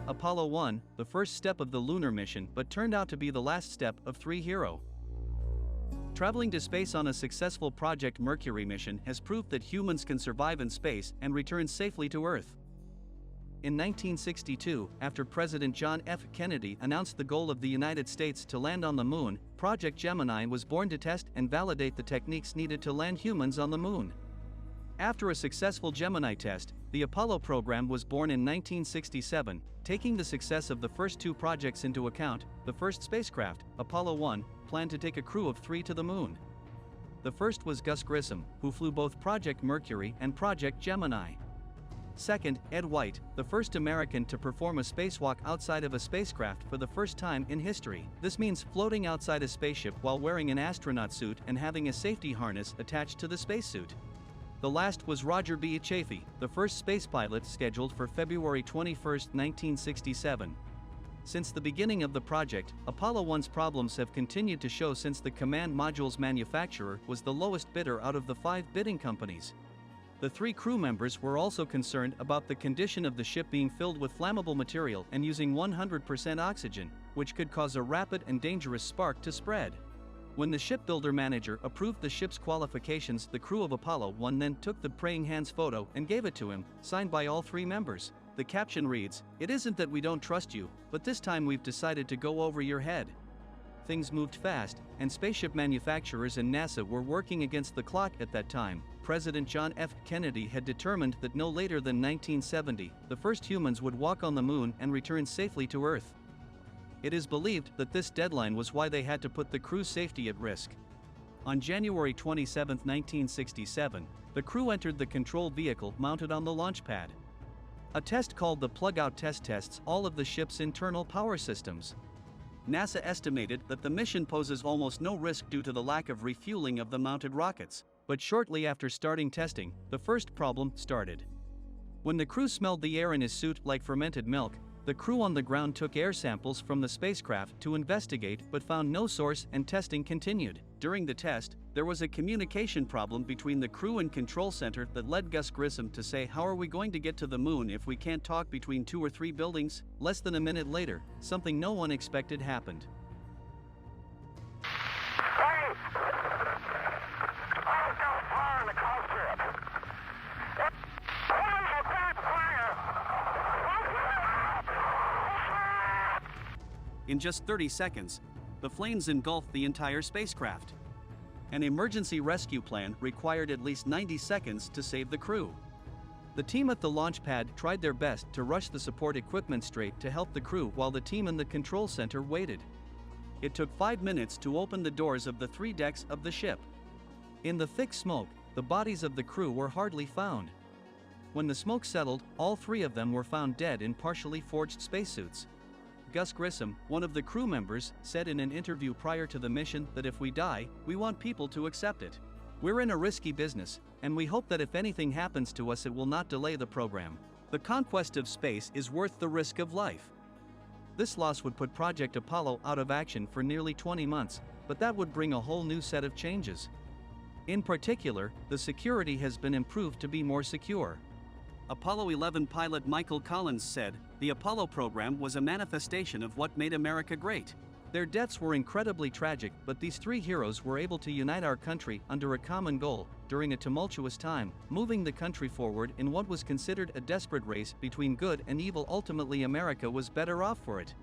Apollo 1, the first step of the lunar mission, but turned out to be the last step of 3 Hero. Traveling to space on a successful Project Mercury mission has proved that humans can survive in space and return safely to Earth. In 1962, after President John F. Kennedy announced the goal of the United States to land on the Moon, Project Gemini was born to test and validate the techniques needed to land humans on the Moon. After a successful Gemini test, the Apollo program was born in 1967, taking the success of the first 2 projects into account. The first spacecraft, Apollo 1, planned to take a crew of 3 to the Moon. The first was Gus Grissom, who flew both Project Mercury and Project Gemini. Second, Ed White, the first American to perform a spacewalk outside of a spacecraft for the first time in history. This means floating outside a spaceship while wearing an astronaut suit and having a safety harness attached to the spacesuit. The last was Roger B. Chaffee, the first space pilot scheduled for February 21, 1967. Since the beginning of the project, Apollo 1's problems have continued to show since the command module's manufacturer was the lowest bidder out of the 5 bidding companies. The 3 crew members were also concerned about the condition of the ship being filled with flammable material and using 100% oxygen, which could cause a rapid and dangerous spark to spread. When the shipbuilder manager approved the ship's qualifications, the crew of Apollo 1 then took the praying hands photo and gave it to him, signed by all 3 members. The caption reads, "It isn't that we don't trust you, but this time we've decided to go over your head." Things moved fast, and spaceship manufacturers and NASA were working against the clock at that time. President John F. Kennedy had determined that no later than 1970, the first humans would walk on the Moon and return safely to Earth. It is believed that this deadline was why they had to put the crew's safety at risk. On January 27, 1967, the crew entered the control vehicle mounted on the launch pad. A test called the plug-out test tests all of the ship's internal power systems. NASA estimated that the mission poses almost no risk due to the lack of refueling of the mounted rockets, but shortly after starting testing, the first problem started. When the crew smelled the air in his suit like fermented milk, the crew on the ground took air samples from the spacecraft to investigate but found no source, and testing continued. During the test, there was a communication problem between the crew and control center that led Gus Grissom to say, "How are we going to get to the Moon if we can't talk between 2 or 3 buildings?" Less than a minute later, something no one expected happened. In just 30 seconds, the flames engulfed the entire spacecraft. An emergency rescue plan required at least 90 seconds to save the crew. The team at the launch pad tried their best to rush the support equipment straight to help the crew while the team in the control center waited. It took 5 minutes to open the doors of the 3 decks of the ship. In the thick smoke, the bodies of the crew were hardly found. When the smoke settled, all 3 of them were found dead in partially forged spacesuits. Gus Grissom, one of the crew members, said in an interview prior to the mission that if we die, we want people to accept it. "We're in a risky business, and we hope that if anything happens to us it will not delay the program. The conquest of space is worth the risk of life." This loss would put Project Apollo out of action for nearly 20 months, but that would bring a whole new set of changes. In particular, the security has been improved to be more secure. Apollo 11 pilot Michael Collins said, "The Apollo program was a manifestation of what made America great. Their deaths were incredibly tragic, but these 3 heroes were able to unite our country under a common goal during a tumultuous time, moving the country forward in what was considered a desperate race between good and evil. Ultimately, America was better off for it."